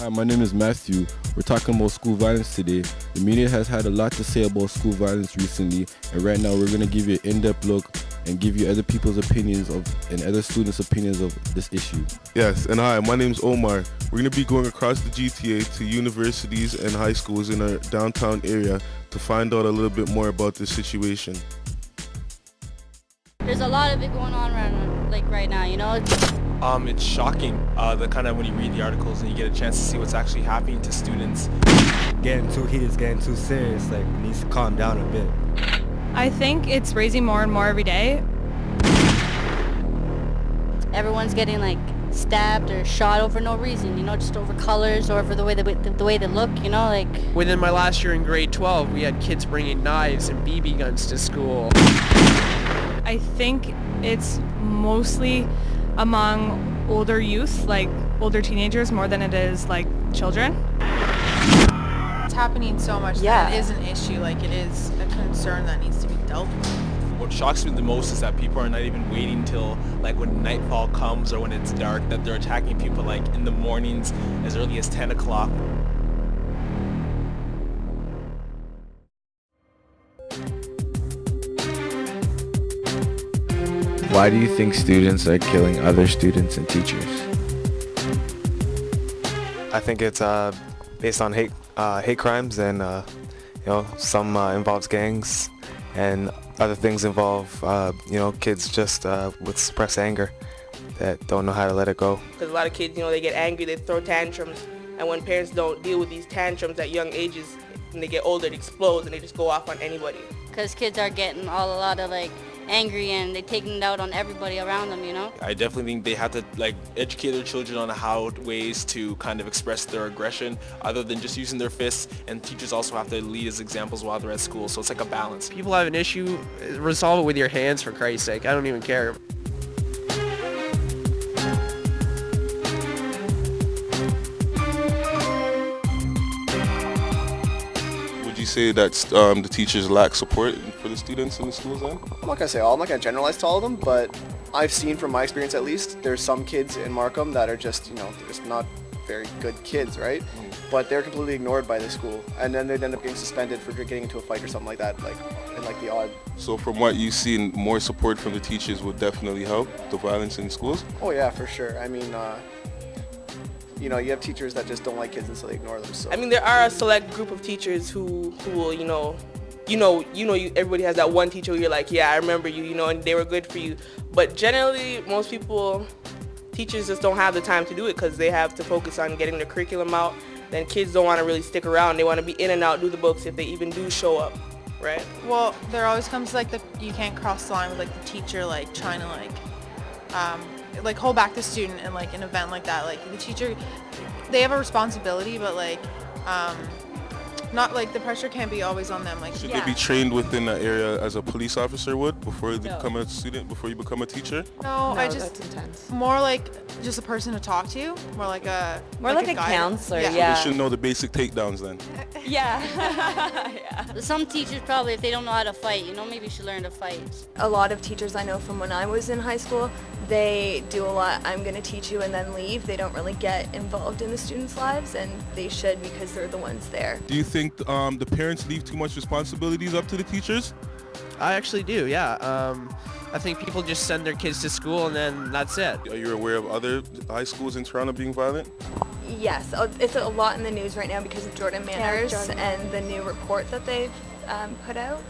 Hi, my name is Matthew. We're talking about school violence today. The media has had a lot to say about school violence recently, and right now we're going to give you an in-depth look and give you other people's opinions and other students' opinions of this issue. Yes, and hi, my name's Omar. We're going to be going across the GTA to universities and high schools in our downtown area to find out a little bit more about this situation. There's a lot of it going on around, like right now, you know? It's shocking, the kind of when you read the articles and you get a chance to see what's actually happening to students. Getting too heated, it's getting too serious, like it needs to calm down a bit. I think it's raising more and more every day. Everyone's getting like stabbed or shot over no reason, you know, just over colors or over the way they look, you know, like. Within my last year in grade 12, we had kids bringing knives and BB guns to school. I think it's mostly among older youth, like older teenagers, more than it is like children. It's happening so much that it is an issue, like it is a concern that needs to be dealt with. What shocks me the most is that people are not even waiting till like when nightfall comes or when it's dark, that they're attacking people like in the mornings as early as 10 o'clock. Why do you think students are killing other students and teachers? I think it's based on hate crimes, and some involves gangs, and other things involve kids just with suppressed anger that don't know how to let it go. Because a lot of kids, they get angry, they throw tantrums, and when parents don't deal with these tantrums at young ages, when they get older, it explodes and they just go off on anybody. Because kids are getting a lot of like angry and they're taking it out on everybody around them, you know? I definitely think they have to like educate their children on how ways to kind of express their aggression other than just using their fists, and teachers also have to lead as examples while they're at school, so it's like a balance. People have an issue, resolve it with your hands, for Christ's sake. I don't even care. Say that the teachers lack support for the students in the schools then? I'm not going to say all, I'm not going to generalize to all of them, but I've seen from my experience at least, there's some kids in Markham that are just, they're just not very good kids, right? But they're completely ignored by the school, and then they end up getting suspended for getting into a fight or something like that, like the odd. So from what you've seen, more support from the teachers would definitely help the violence in schools? Oh yeah, for sure. I mean, you have teachers that just don't like kids and so they ignore them. So. I mean, there are a select group of teachers who will, everybody has that one teacher where you're like, yeah, I remember you, and they were good for you. But generally, most teachers just don't have the time to do it because they have to focus on getting the curriculum out. Then kids don't want to really stick around. They want to be in and out, do the books if they even do show up, right? Well, there always comes you can't cross the line with the teacher trying to hold back the student in an event like that. The teacher, they have a responsibility, but not the pressure can't be always on them. Should they be trained within that area as a police officer would before they become a student, before you become a teacher? No, that's intense. More just a person to talk to, more like a counselor. Yeah. So they should know the basic takedowns then. Yeah. Some teachers probably, if they don't know how to fight, maybe you should learn to fight. A lot of teachers I know from when I was in high school, they do a lot, I'm going to teach you and then leave. They don't really get involved in the students' lives, and they should because they're the ones there. Do you think the parents leave too much responsibilities up to the teachers? I actually do, yeah. I think people just send their kids to school and then that's it. Are you aware of other high schools in Toronto being violent? Yes, it's a lot in the news right now because of Joden Manners and the new report that they've put out.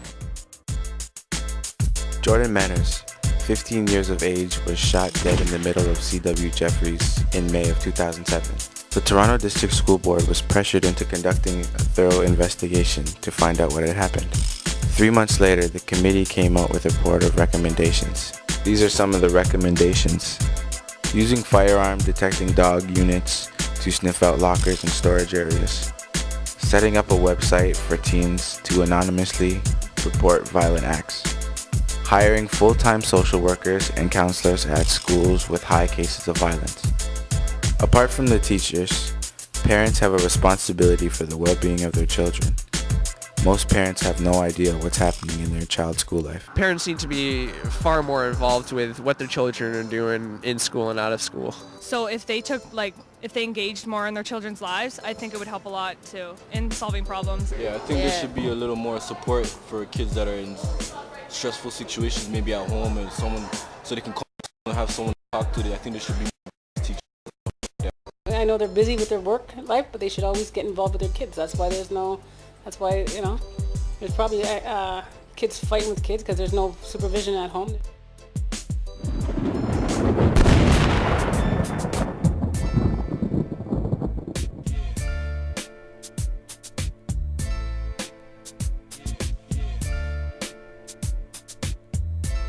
Joden Manners, 15 years of age, was shot dead in the middle of C.W. Jeffries in May of 2007. The Toronto District School Board was pressured into conducting a thorough investigation to find out what had happened. 3 months later, the committee came out with a report of recommendations. These are some of the recommendations. Using firearm detecting dog units to sniff out lockers and storage areas. Setting up a website for teens to anonymously report violent acts. Hiring full-time social workers and counselors at schools with high cases of violence. Apart from the teachers, parents have a responsibility for the well-being of their children. Most parents have no idea what's happening in their child's school life. Parents need to be far more involved with what their children are doing in school and out of school. So if they engaged more in their children's lives, I think it would help a lot too in solving problems. Yeah, I think there should be a little more support for kids that are in stressful situations, maybe at home, and so they can call and have someone to talk to. I think there should be more teachers. Yeah. I know they're busy with their work life, but they should always get involved with their kids. That's why there's probably kids fighting with kids because there's no supervision at home.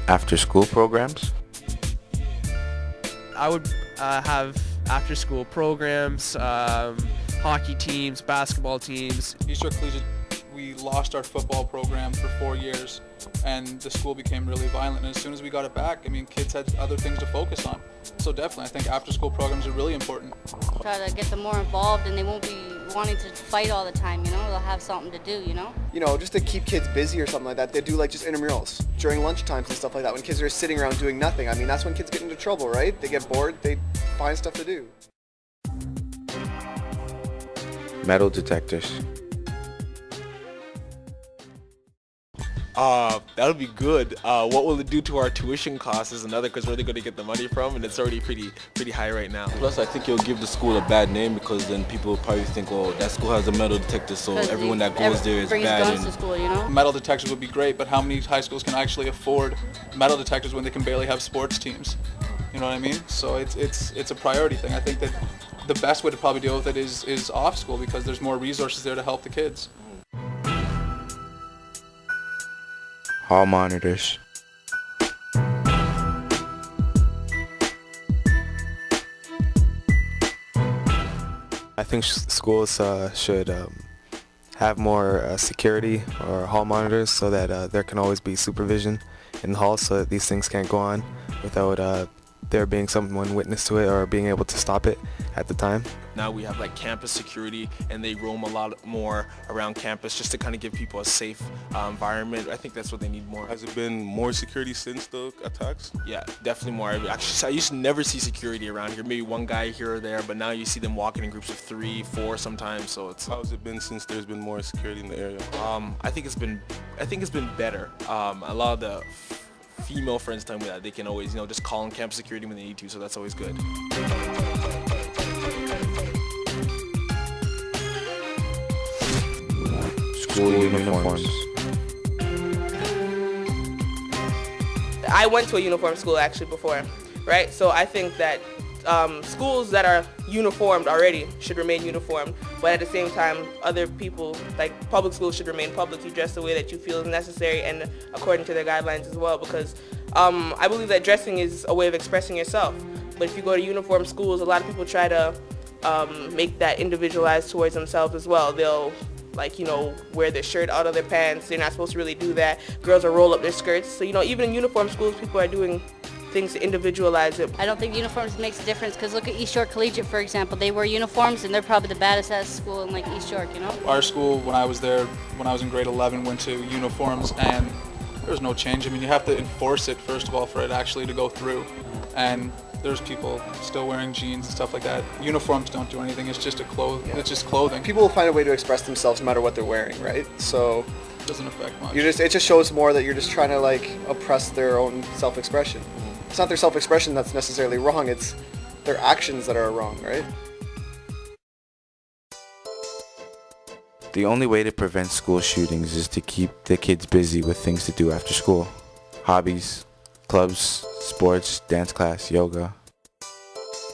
After school programs? I would have after-school programs, hockey teams, basketball teams. East York Collegiate, we lost our football program for 4 years, and the school became really violent. And as soon as we got it back, I mean, kids had other things to focus on. So definitely, I think after-school programs are really important. Try to get them more involved, and they won't be wanting to fight all the time. They'll have something to do. Just to keep kids busy or something like that, they do like just intramurals during lunchtimes and stuff like that. When kids are sitting around doing nothing, I mean, that's when kids get into trouble, right? They get bored, they find stuff to do. Metal detectors. That would be good. What will it do to our tuition costs is another, because where are they going to get the money from? And it's already pretty high right now. Plus, I think it'll give the school a bad name, because then people will probably think, oh, that school has a metal detector, so everyone that goes there is brings bad. guns to school, Metal detectors would be great, but how many high schools can actually afford metal detectors when they can barely have sports teams? You know what I mean? So it's a priority thing. I think that the best way to probably deal with it is off school, because there's more resources there to help the kids. Hall monitors. I think schools should have more security or hall monitors, so that there can always be supervision in the hall, so that these things can't go on without there being someone witness to it or being able to stop it at the time. Now we have campus security, and they roam a lot more around campus just to kind of give people a safe environment. I think that's what they need more. Has it been more security since the attacks? Yeah, definitely more. Actually, I used to never see security around here. Maybe one guy here or there, but now you see them walking in groups of 3, 4 sometimes. So it's. How has it been since there's been more security in the area? I think it's been better. A lot of the female friends tell me that they can always, just call on campus security when they need to, so that's always good. School uniforms. I went to a uniform school actually before, right? So I think that schools that are uniformed already should remain uniformed, but at the same time, other people, like public schools, should remain public. You dress the way that you feel is necessary and according to their guidelines as well, because I believe that dressing is a way of expressing yourself. But if you go to uniform schools, a lot of people try to make that individualized towards themselves as well. They'll wear their shirt out of their pants. They're not supposed to really do that. Girls will roll up their skirts. So, even in uniform schools, people are doing things to individualize it. I don't think uniforms makes a difference, because look at East York Collegiate, for example. They wear uniforms, and they're probably the baddest at school in East York, Our school, when I was there, when I was in grade 11, went to uniforms, and there was no change. I mean, you have to enforce it, first of all, for it actually to go through. And there's people still wearing jeans and stuff like that. Uniforms don't do anything. It's just it's just clothing. People will find a way to express themselves no matter what they're wearing, right? So it doesn't affect much. It just shows more that you're just trying to oppress their own self-expression. It's not their self-expression that's necessarily wrong. It's their actions that are wrong, right? The only way to prevent school shootings is to keep the kids busy with things to do after school. Hobbies, clubs, sports, dance class, yoga.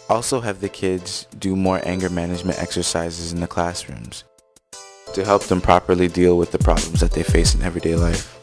Also have the kids do more anger management exercises in the classrooms to help them properly deal with the problems that they face in everyday life.